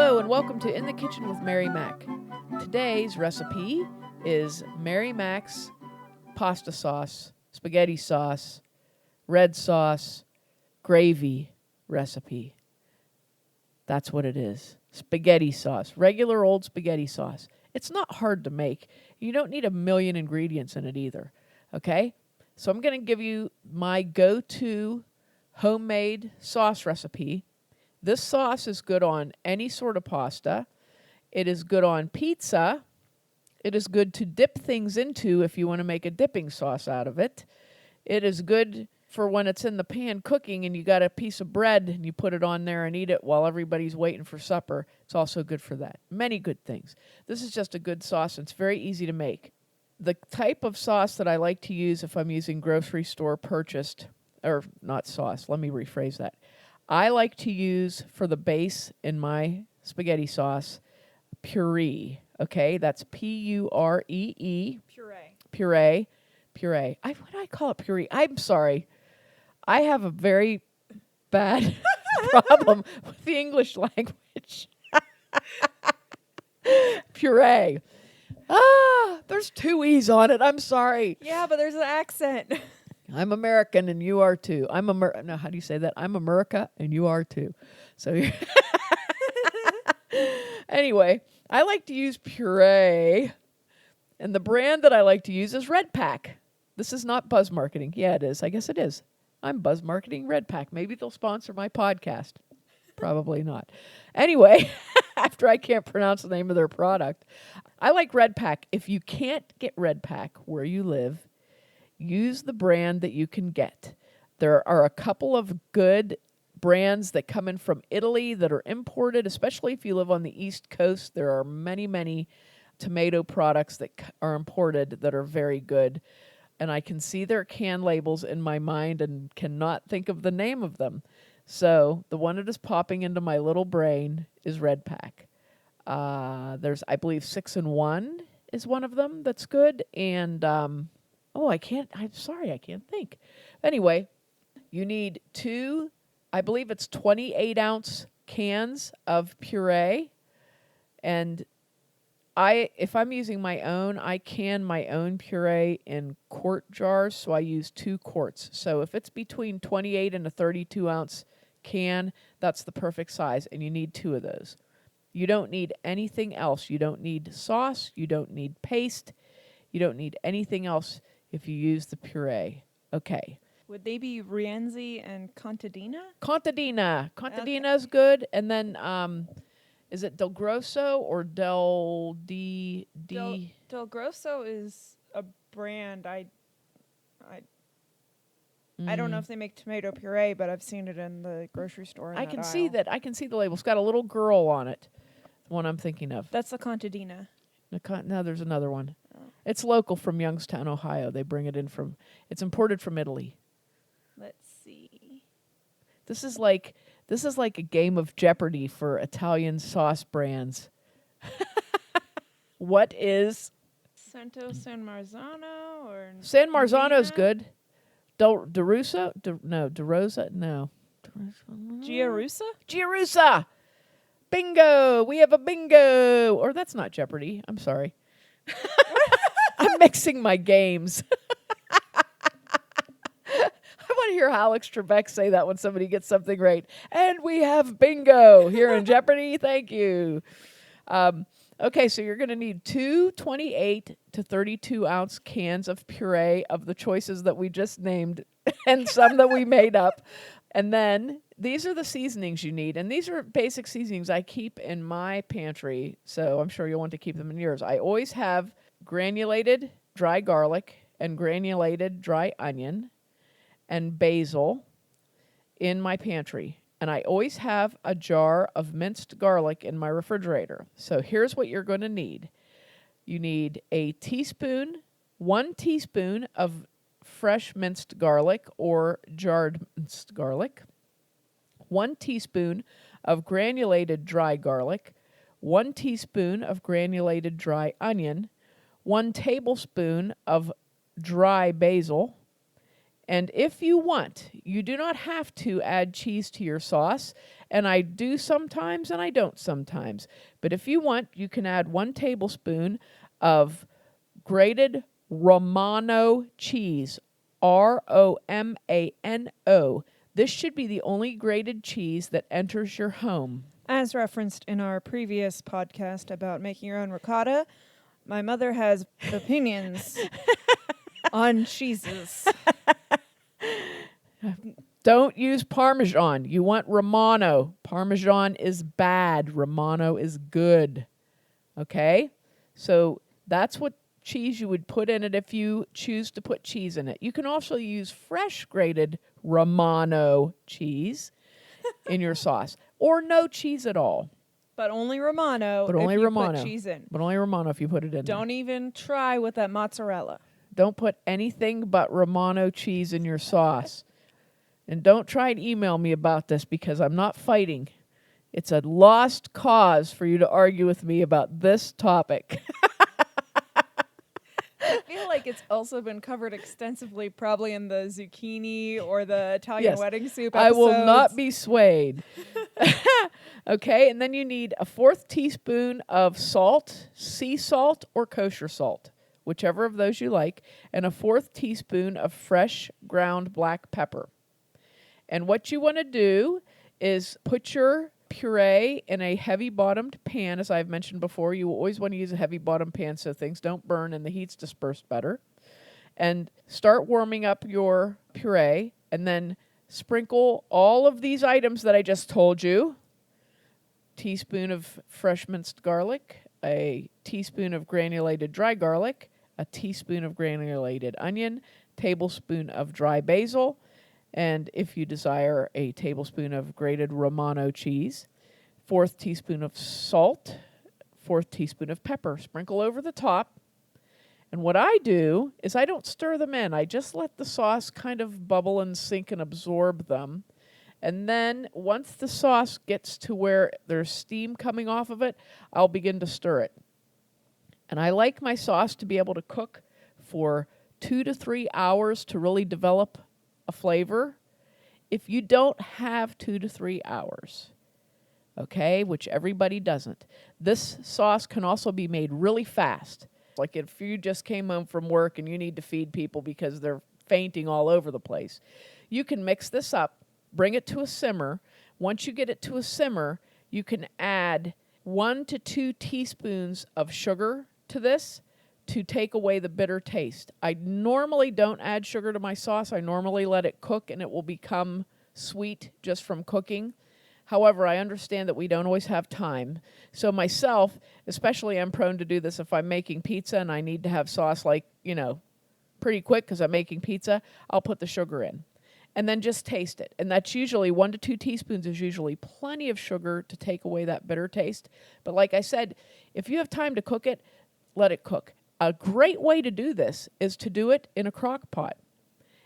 Hello and welcome to In the Kitchen with Mary Mac. Today's recipe is Mary Mac's pasta sauce, spaghetti sauce, red sauce, gravy recipe. That's what it is. Spaghetti sauce, regular old spaghetti sauce. It's not hard to make. You don't need a million ingredients in it either. Okay? So I'm going to give you my go-to homemade sauce recipe. This sauce is good on any sort of pasta. It is good on pizza. It is good to dip things into if you want to make a dipping sauce out of it. It is good for when it's in the pan cooking and you got a piece of bread and you put it on there and eat it while everybody's waiting for supper. It's also good for that. Many good things. This is just a good sauce. It's very easy to make. The type of sauce that I like to use if I'm using grocery store purchased, or not sauce, let me rephrase that. I like to use for the base in my spaghetti sauce, Puree. Okay, that's P-U-R-E-E. Puree. Puree. Why do I call it puree? I'm sorry. I have a very bad problem with the English language. Puree. There's two E's on it. I'm sorry. Yeah, but there's an accent. I'm American and you are too. No, how do you say that? I'm America and you are too. So anyway, I like to use Puree, and the brand that I like to use is Red Pack. This is not buzz marketing. Yeah, it is. I guess it is. I'm buzz marketing Red Pack. Maybe they'll sponsor my podcast. Probably not. Anyway, after I can't pronounce the name of their product, I like Red Pack. If you can't get Red Pack where you live, use the brand that you can get. There are a couple of good brands that come in from Italy that are imported, especially if you live on the East Coast. There are many, many tomato products that are imported that are very good. And I can see their can labels in my mind and cannot think of the name of them. So the one that is popping into my little brain is Red Pack. There's, I believe, 6-in-1 is one of them that's good. And, I'm sorry, I can't think. Anyway, you need I believe it's 28-ounce cans of puree. And if I'm using my own, I can my own puree in quart jars, so I use 2 quarts. So if it's between 28 and a 32-ounce can, that's the perfect size, and you need 2 of those. You don't need anything else. You don't need sauce. You don't need paste. You don't need anything else if you use the puree. Okay. Would they be Rienzi and Contadina? Contadina. Contadina is good. And then, is it Del Grosso or Del Grosso is a brand. I don't know if they make tomato puree, but I've seen it in the grocery store. I can see that. I can see the label. It's got a little girl on it. The one I'm thinking of. That's the Contadina. No, there's another one. Oh. It's local from Youngstown, Ohio. They bring it in it's imported from Italy. Let's see. This is like a game of Jeopardy for Italian sauce brands. What is Santo San Marzano or San Marzano's Medina? good. DeRosa? DeRosa? No. Giarusa! Bingo! We have a bingo! Or that's not Jeopardy. I'm sorry. I'm mixing my games. I want to hear Alex Trebek say that when somebody gets something right. And we have bingo here in Jeopardy. Thank you. Okay, so you're going to need 2 28 to 32-ounce cans of puree of the choices that we just named and some that we made up. And then these are the seasonings you need. And these are basic seasonings I keep in my pantry, so I'm sure you'll want to keep them in yours. I always have granulated dry garlic and granulated dry onion and basil in my pantry. And I always have a jar of minced garlic in my refrigerator. So here's what you're going to need. You need 1 teaspoon of fresh minced garlic or jarred minced garlic, 1 teaspoon of granulated dry garlic, 1 teaspoon of granulated dry onion, 1 tablespoon of dry basil, And if you want, you do not have to add cheese to your sauce. And I do sometimes and I don't sometimes. But if you want, you can add 1 tablespoon of grated Romano cheese. Romano. This should be the only grated cheese that enters your home. As referenced in our previous podcast about making your own ricotta, my mother has opinions on cheeses. Don't use Parmesan. You want Romano. Parmesan is bad. Romano is good. Okay? So that's what cheese you would put in it if you choose to put cheese in it. You can also use fresh grated Romano cheese in your sauce, or no cheese at all. But only Romano But only if you Romano. put cheese in. But only Romano if you put it in. Don't even try with that mozzarella. Don't put anything but Romano cheese in your sauce. And don't try and email me about this because I'm not fighting. It's a lost cause for you to argue with me about this topic. I feel like it's also been covered extensively, probably in the zucchini or the Italian wedding soup I episodes. will not be swayed. Okay, and then you need a 1/4 teaspoon of salt, sea salt or kosher salt, whichever of those you like, and a 1/4 teaspoon of fresh ground black pepper. And what you want to do is put your puree in a heavy-bottomed pan. As I've mentioned before, you always want to use a heavy-bottomed pan so things don't burn and the heat's dispersed better. And start warming up your puree, and then sprinkle all of these items that I just told you. Teaspoon of fresh minced garlic, a teaspoon of granulated dry garlic, a teaspoon of granulated onion, tablespoon of dry basil, and if you desire, a tablespoon of grated Romano cheese, 1/4 teaspoon of salt, 1/4 teaspoon of pepper. Sprinkle over the top. And what I do is I don't stir them in. I just let the sauce kind of bubble and sink and absorb them. And then once the sauce gets to where there's steam coming off of it, I'll begin to stir it. And I like my sauce to be able to cook for 2 to 3 hours to really develop a flavor. If you don't have 2 to 3 hours, okay, which everybody doesn't, this sauce can also be made really fast. Like if you just came home from work and you need to feed people because they're fainting all over the place, you can mix this up, bring it to a simmer. Once you get it to a simmer, you can add 1 to 2 teaspoons of sugar to this to take away the bitter taste. I normally don't add sugar to my sauce. I normally let it cook and it will become sweet just from cooking. However, I understand that we don't always have time. So myself, especially, I'm prone to do this if I'm making pizza and I need to have sauce pretty quick because I'm making pizza, I'll put the sugar in. And then just taste it. And that's usually 1 to 2 teaspoons is usually plenty of sugar to take away that bitter taste. But like I said, if you have time to cook it, let it cook. A great way to do this is to do it in a crock pot.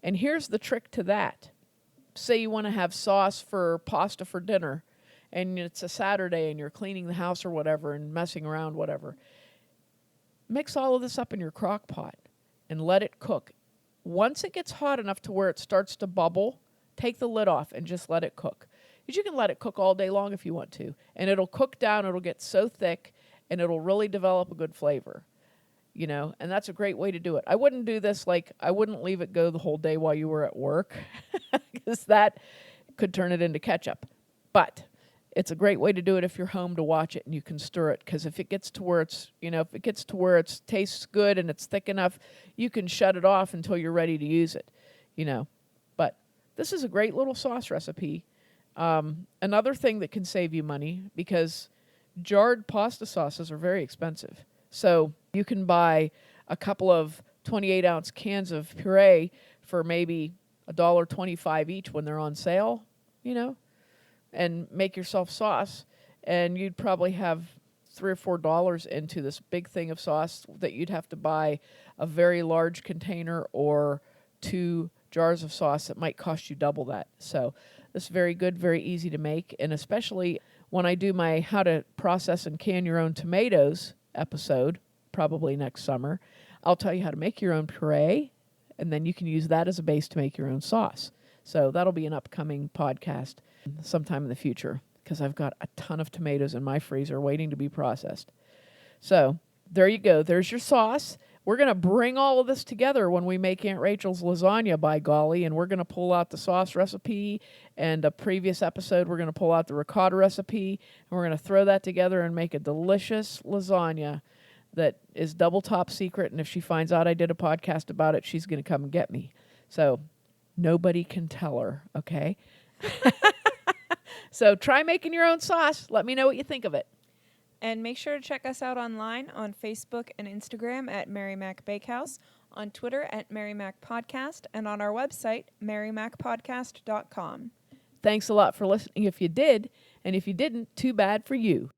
And here's the trick to that. Say you want to have sauce for pasta for dinner, and it's a Saturday and you're cleaning the house or whatever and messing around, whatever. Mix all of this up in your crock pot and let it cook. Once it gets hot enough to where it starts to bubble, take the lid off and just let it cook. Because you can let it cook all day long if you want to. And it'll cook down, it'll get so thick, and it'll really develop a good flavor. And that's a great way to do it. I wouldn't do this I wouldn't leave it go the whole day while you were at work because that could turn it into ketchup. But it's a great way to do it if you're home to watch it and you can stir it, because if it gets to where it tastes good and it's thick enough, you can shut it off until you're ready to use it, But this is a great little sauce recipe. Another thing that can save you money, because jarred pasta sauces are very expensive. So you can buy a couple of 28-ounce cans of puree for maybe $1.25 each when they're on sale, and make yourself sauce. And you'd probably have $3 or $4 into this big thing of sauce that you'd have to buy a very large container or 2 jars of sauce that might cost you double that. So this is very good, very easy to make. And especially when I do my how to process and can your own tomatoes episode, probably next summer, I'll tell you how to make your own puree And then you can use that as a base to make your own sauce. So that'll be an upcoming podcast sometime in the future because I've got a ton of tomatoes in my freezer waiting to be processed. So there you go. There's your sauce. We're going to bring all of this together when we make Aunt Rachel's lasagna, by golly, and we're going to pull out the sauce recipe, and a previous episode we're going to pull out the ricotta recipe, and we're going to throw that together and make a delicious lasagna that is double top secret, and if she finds out I did a podcast about it, she's going to come and get me. So nobody can tell her, okay? So try making your own sauce. Let me know what you think of it. And make sure to check us out online on Facebook and Instagram at Mary Mac Bakehouse, on Twitter at Mary Mac Podcast, and on our website, marymacpodcast.com. Thanks a lot for listening if you did, and if you didn't, too bad for you.